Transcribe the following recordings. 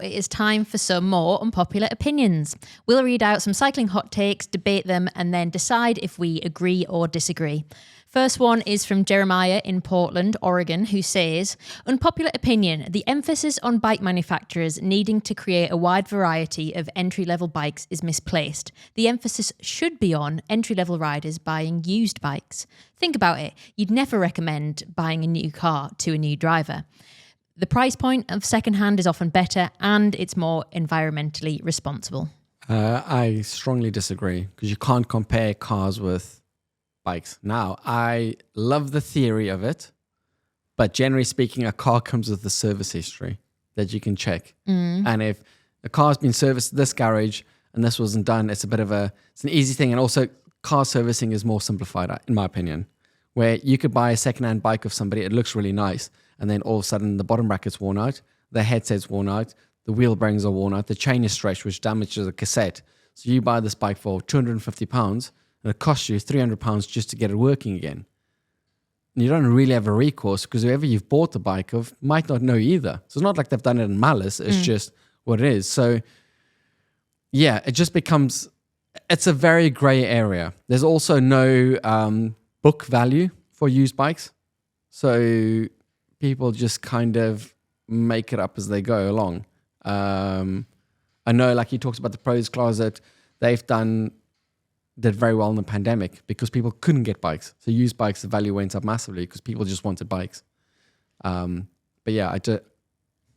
It is time for some more unpopular opinions. We'll read out some cycling hot takes, debate them, and then decide if we agree or disagree. First one is from Jeremiah in Portland, Oregon, who says, unpopular opinion, the emphasis on bike manufacturers needing to create a wide variety of entry-level bikes is misplaced. The emphasis should be on entry-level riders buying used bikes. Think about it. You'd never recommend buying a new car to a new driver. The price point of secondhand is often better and it's more environmentally responsible. I strongly disagree because you can't compare cars with bikes. Now, I love the theory of it, but generally speaking, a car comes with a service history that you can check. And if a car's been serviced at this garage and this wasn't done, it's an easy thing. And also, car servicing is more simplified, in my opinion, where you could buy a secondhand bike of somebody, it looks really nice, and then all of a sudden the bottom bracket's worn out, the headset's worn out, the wheel bearings are worn out, the chain is stretched, which damages a cassette. So you buy this bike for £250 and it costs you £300 just to get it working again. And you don't really have a recourse because whoever you've bought the bike of might not know either. So it's not like they've done it in malice, it's just what it is. So yeah, it just becomes, it's a very grey area. There's also no book value for used bikes. So people just kind of make it up as they go along. I know, like he talks about the Pros Closet, did very well in the pandemic because people couldn't get bikes. So used bikes, the value went up massively because people just wanted bikes. But yeah,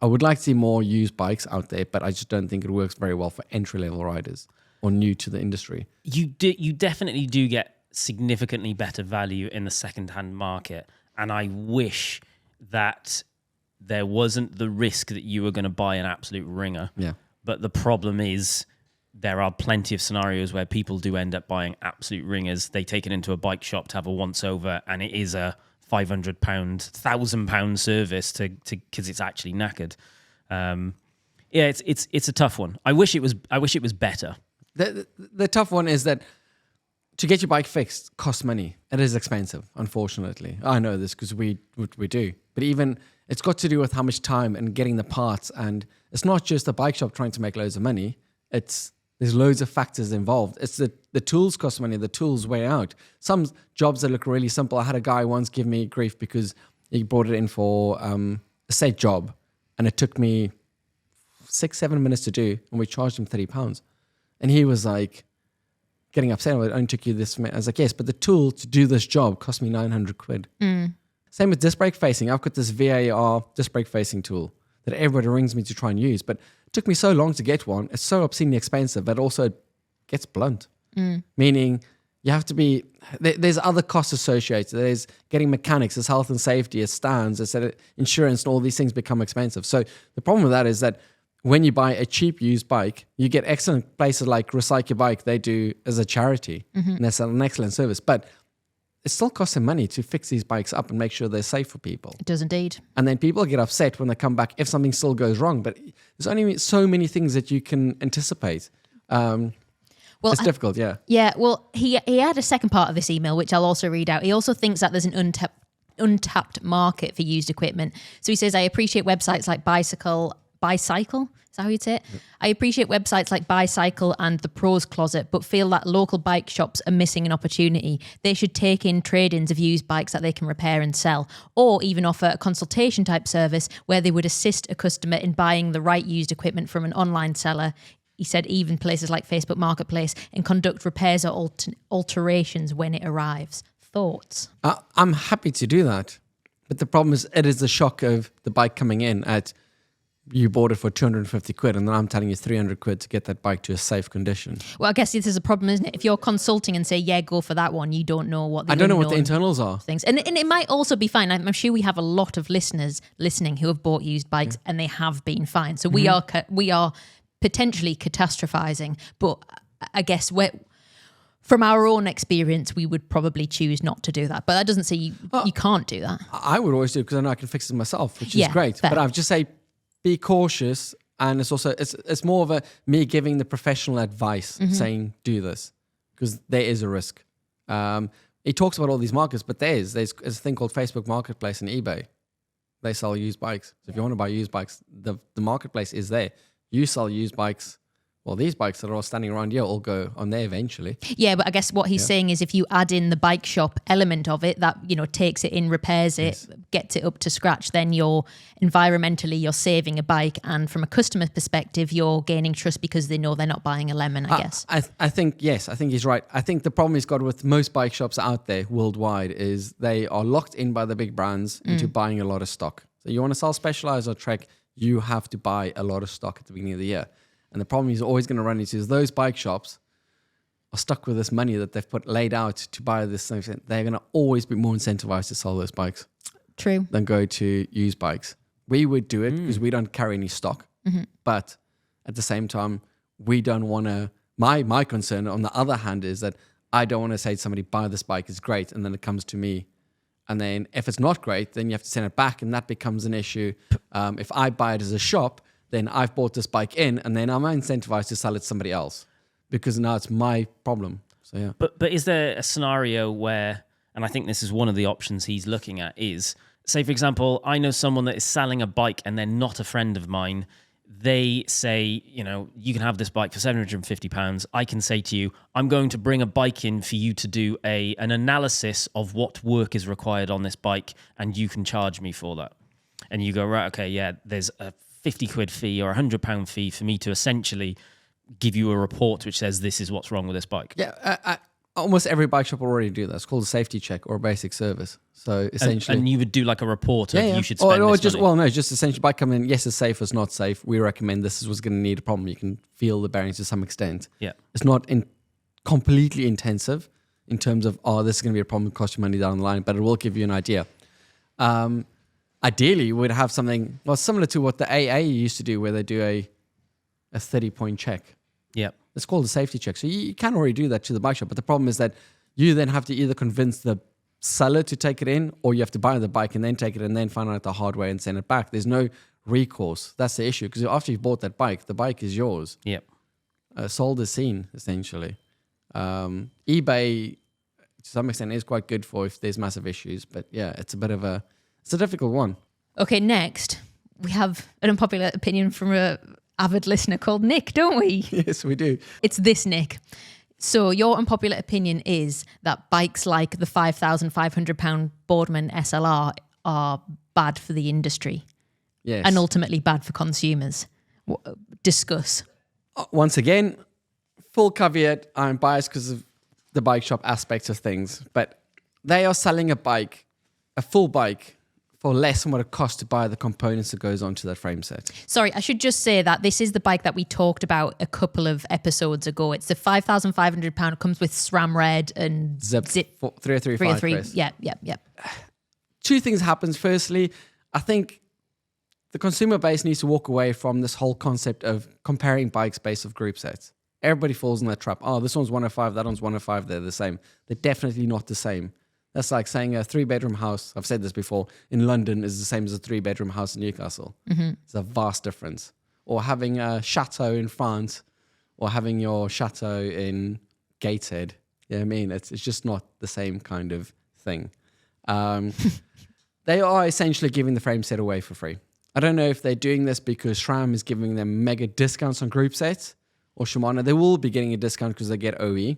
I would like to see more used bikes out there, but I just don't think it works very well for entry-level riders or new to the industry. You definitely do get significantly better value in the second-hand market, and I wish that there wasn't the risk that you were going to buy an absolute ringer. Yeah. But the problem is there are plenty of scenarios where people do end up buying absolute ringers. They take it into a bike shop to have a once-over, and it is a £500, £1,000 service because it's actually knackered. Yeah, it's a tough one. I wish it was better. The tough one is that to get your bike fixed costs money. It is expensive, unfortunately. I know this because we do. But even it's got to do with how much time and getting the parts. And it's not just a bike shop trying to make loads of money. There's loads of factors involved. It's the tools cost money. The tools weigh out. Some jobs that look really simple. I had a guy once give me grief because he brought it in for a set job. And it took me 6-7 minutes to do. And we charged him £30. And he was like, getting upset. It only took you this. I was like, yes, but the tool to do this job cost me 900 quid. Same with disc brake facing. I've got this VAR disc brake facing tool that everybody rings me to try and use, but it took me so long to get one. It's so obscenely expensive, but also it gets blunt. Meaning you have to be, there's other costs associated. There's getting mechanics, there's health and safety, it stands, it's insurance, and all these things become expensive. So the problem with that is that when you buy a cheap used bike, you get excellent places like Recycle Bike, they do as a charity, and that's an excellent service. But it still costs them money to fix these bikes up and make sure they're safe for people. It does indeed. And then people get upset when they come back if something still goes wrong. But there's only so many things that you can anticipate. It's difficult, yeah. Yeah, well, he had a second part of this email, which I'll also read out. He also thinks that there's an untapped market for used equipment. So he says, I appreciate websites like Bicycle, is that how you'd say it? Yep. I appreciate websites like Bicycle and the Pros Closet, but feel that local bike shops are missing an opportunity. They should take in trade-ins of used bikes that they can repair and sell, or even offer a consultation type service where they would assist a customer in buying the right used equipment from an online seller. He said even places like Facebook Marketplace, and conduct repairs or alterations when it arrives. Thoughts? I'm happy to do that. But the problem is it is the shock of the bike coming in at you bought it for 250 quid and then I'm telling you 300 quid to get that bike to a safe condition. Well, I guess this is a problem, isn't it? If you're consulting and say, yeah, go for that one, you don't know what the I don't know what the internals are. Things. And it might also be fine. I'm sure we have a lot of listeners listening who have bought used bikes and they have been fine. So we are potentially catastrophizing. But I guess from our own experience, we would probably choose not to do that. But that doesn't say you can't do that. I would always do it because I know I can fix it myself, which is great. Fair. But I've just say, be cautious, and it's also it's more of me giving the professional advice, saying do this because there is a risk. He talks about all these markets, but there's a thing called Facebook Marketplace and eBay. they sell used bikes. So if you want to buy used bikes, the marketplace is there. You sell used bikes. Well, these bikes that are all standing around here all go on there eventually. Yeah, but I guess what he's saying is if you add in the bike shop element of it, that, you know, takes it in, repairs it, gets it up to scratch, then you're saving a bike. And from a customer perspective, you're gaining trust because they know they're not buying a lemon, I guess. I think he's right. I think the problem he's got with most bike shops out there worldwide is they are locked in by the big brands into buying a lot of stock. So you want to sell Specialized or Trek, you have to buy a lot of stock at the beginning of the year. And the problem he's always going to run into is those bike shops are stuck with this money that they've laid out to buy this thing. They're going to always be more incentivized to sell those bikes. True. Than go to used bikes. We would do it because we don't carry any stock. But at the same time, we don't want to... My concern, on the other hand, is that I don't want to say to somebody, buy this bike, it's great, and then it comes to me. And then if it's not great, then you have to send it back, and that becomes an issue. If I buy it as a shop, then I've bought this bike in, and then I'm incentivized to sell it to somebody else because now it's my problem. So yeah. But is there a scenario where, and I think this is one of the options he's looking at, is, say, for example, I know someone that is selling a bike and they're not a friend of mine. They say, you know, you can have this bike for £750. I can say to you, I'm going to bring a bike in for you to do an analysis of what work is required on this bike, and you can charge me for that. And you go, right, okay, yeah, there's a 50 quid fee or £100 fee for me to essentially give you a report which says this is what's wrong with this bike. Yeah, almost every bike shop already do that. It's called a safety check or a basic service. So essentially... And you would do like a report of you should spend this money. Well, no, just essentially bike coming in, yes, it's safe, it's not safe. We recommend this is what's going to need a problem. You can feel the bearings to some extent. Yeah. It's not completely intensive in terms of, this is going to be a problem, cost you money down the line, but it will give you an idea. Ideally, we'd have something similar to what the AA used to do, where they do a 30-point check. Yeah, it's called a safety check. So you can already do that to the bike shop, but the problem is that you then have to either convince the seller to take it in, or you have to buy the bike and then take it and then find out the hard way and send it back. There's no recourse. That's the issue, because after you've bought that bike, the bike is yours. Yep. Sold as seen, essentially. eBay, to some extent, is quite good for if there's massive issues, but yeah, it's a difficult one. Okay, next, we have an unpopular opinion from a avid listener called Nick, don't we? Yes, we do. It's this Nick. So your unpopular opinion is that bikes like the £5,500 Boardman SLR are bad for the industry. Yes. And ultimately bad for consumers. Discuss. Once again, full caveat, I'm biased because of the bike shop aspects of things, but they are selling a full bike, for less than what it costs to buy the components that goes onto that frame set. Sorry, I should just say that this is the bike that we talked about a couple of episodes ago. It's the £5,500, comes with SRAM Red and Zip 303. Yeah. Two things happens. Firstly, I think the consumer base needs to walk away from this whole concept of comparing bikes based off group sets. Everybody falls in that trap. Oh, this one's 105, that one's 105, they're the same. They're definitely not the same. That's like saying a 3-bedroom house, I've said this before, in London is the same as a 3-bedroom house in Newcastle. Mm-hmm. It's a vast difference. Or having a chateau in France, or having your chateau in Gateshead. You know what I mean? It's just not the same kind of thing. They are essentially giving the frame set away for free. I don't know if they're doing this because SRAM is giving them mega discounts on group sets, or Shimano. They will be getting a discount because they get OE.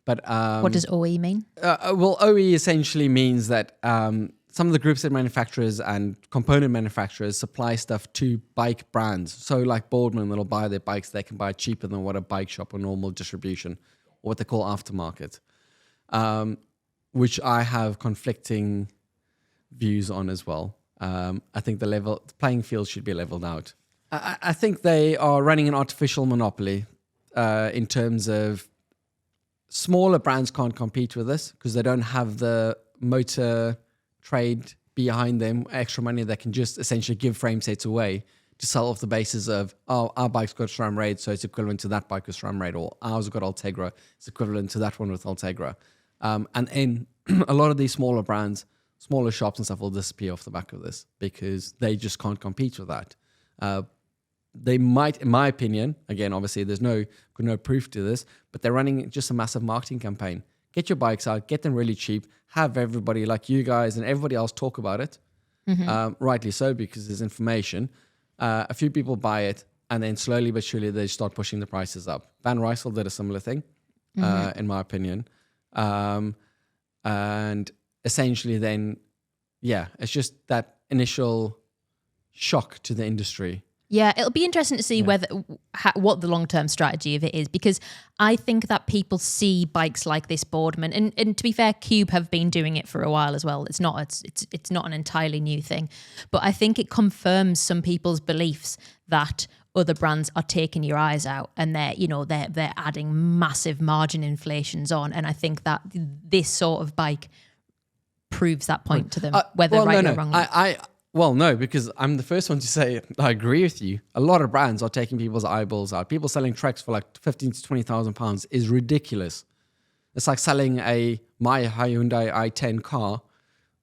But what does OE mean? Well, OE essentially means that some of the group set manufacturers and component manufacturers supply stuff to bike brands. So like Boardman, that'll buy their bikes, they can buy it cheaper than what a bike shop or normal distribution, or what they call aftermarket, which I have conflicting views on as well. I think the playing field should be leveled out. I think they are running an artificial monopoly in terms of smaller brands can't compete with this because they don't have the motor trade behind them, extra money that can just essentially give frame sets away to sell off the basis of, our bike's got SRAM Raid, so it's equivalent to that bike with SRAM Raid, or ours got Ultegra, it's equivalent to that one with Ultegra. And in a lot of these smaller brands, smaller shops and stuff will disappear off the back of this because they just can't compete with that. They might, in my opinion, again, obviously there's no proof to this, but they're running just a massive marketing campaign. Get your bikes out, get them really cheap, have everybody like you guys and everybody else talk about it, Rightly so, because there's information. A few people buy it, and then slowly but surely they start pushing the prices up. Van Rysel did a similar thing, in my opinion. And essentially then, it's just that initial shock to the industry. Yeah, it'll be interesting to see what the long-term strategy of it is, because I think that people see bikes like this Boardman, and to be fair, Cube have been doing it for a while as well. It's not an entirely new thing, but I think it confirms some people's beliefs that other brands are taking your eyes out, and they're adding massive margin inflations on, and I think that this sort of bike proves that point to them, whether right or wrong. Well, no, because I'm the first one to say I agree with you. A lot of brands are taking people's eyeballs out. People selling Treks for like 15 to 20,000 pounds is ridiculous. It's like selling my Hyundai i10 car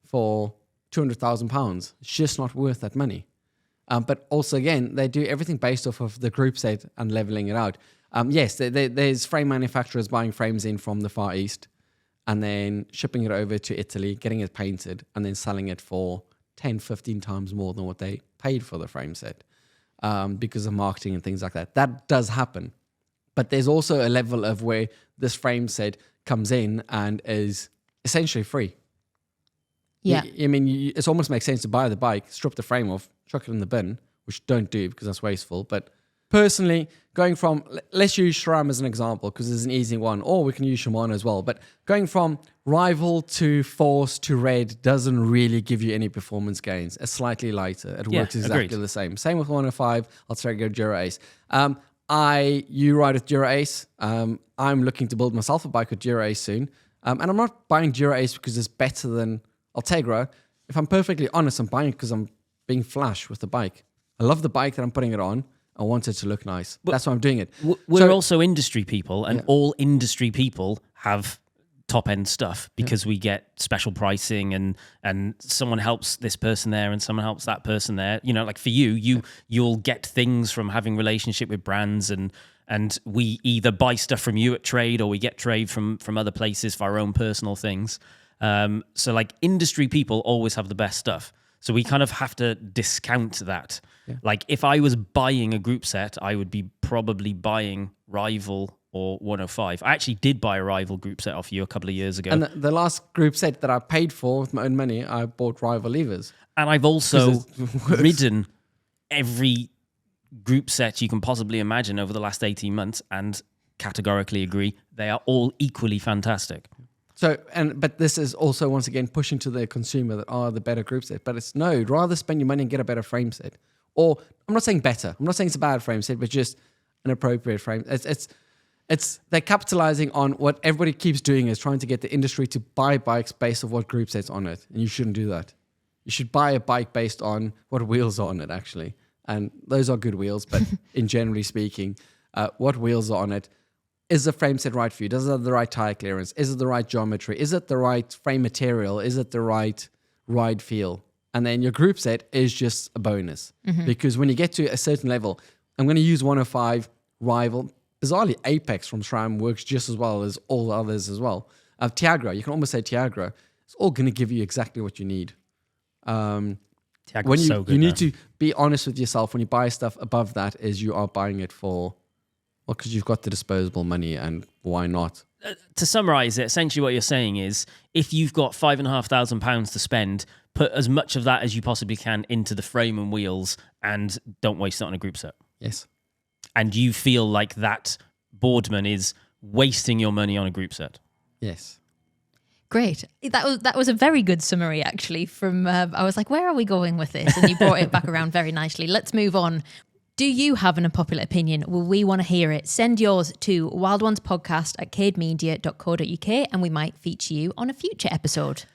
for 200,000 pounds. It's just not worth that money. But also, again, they do everything based off of the group set and leveling it out. Yes, there's frame manufacturers buying frames in from the Far East and then shipping it over to Italy, getting it painted, and then selling it for 10, 15 times more than what they paid for the frame set because of marketing and things like that. That does happen. But there's also a level of where this frame set comes in and is essentially free. Yeah. It almost makes sense to buy the bike, strip the frame off, chuck it in the bin, which don't do because that's wasteful. But personally, going from, let's use SRAM as an example because it's an easy one, or we can use Shimano as well. But going from Rival to Force to Red doesn't really give you any performance gains. It's slightly lighter. It works exactly the same. Same with 105, Ultra Dura Ace. You ride with Dura Ace. I'm looking to build myself a bike with Dura Ace soon. And I'm not buying Dura Ace because it's better than Ultegra. If I'm perfectly honest, I'm buying it because I'm being flash with the bike. I love the bike that I'm putting it on. I want it to look nice. That's why I'm doing it. We're also industry people, and all industry people have top-end stuff because we get special pricing and someone helps this person there and someone helps that person there. Like for you'll get things from having relationship with brands, and we either buy stuff from you at trade or we get trade from other places for our own personal things. So like industry people always have the best stuff. So we kind of have to discount that. Yeah. Like if I was buying a group set, I would be probably buying Rival or 105. I actually did buy a Rival group set off you a couple of years ago. And the last group set that I paid for with my own money, I bought Rival levers. And I've also ridden every group set you can possibly imagine over the last 18 months and categorically agree they are all equally fantastic. So, but this is also, once again, pushing to the consumer that the better group set. But it's no, rather spend your money and get a better frame set. Or, I'm not saying better. I'm not saying it's a bad frame set, but just an appropriate frame. They're capitalizing on what everybody keeps doing is trying to get the industry to buy bikes based on what group set's on it. And you shouldn't do that. You should buy a bike based on what wheels are on it, actually. And those are good wheels, but in generally speaking, what wheels are on it. Is the frame set right for you? Does it have the right tire clearance? Is it the right geometry? Is it the right frame material? Is it the right ride feel? And then your group set is just a bonus. Mm-hmm. Because when you get to a certain level, I'm going to use 105, Rival. Bizarrely, Apex from SRAM works just as well as all the others as well. Tiagra, you can almost say Tiagra. It's all going to give you exactly what you need. Tiagra's so good. You need to be honest with yourself when you buy stuff above that is you are buying it for... Well, because you've got the disposable money, and why not? To summarise it, essentially what you're saying is, if you've got £5,500 to spend, put as much of that as you possibly can into the frame and wheels, and don't waste it on a group set. Yes. And you feel like that Boardman is wasting your money on a group set. Yes. Great. That was a very good summary, actually. From I was like, where are we going with this? And you brought it back around very nicely. Let's move on. Do you have an unpopular opinion? Well, we want to hear it. Send yours to wildonespodcast@cademedia.co.uk and we might feature you on a future episode.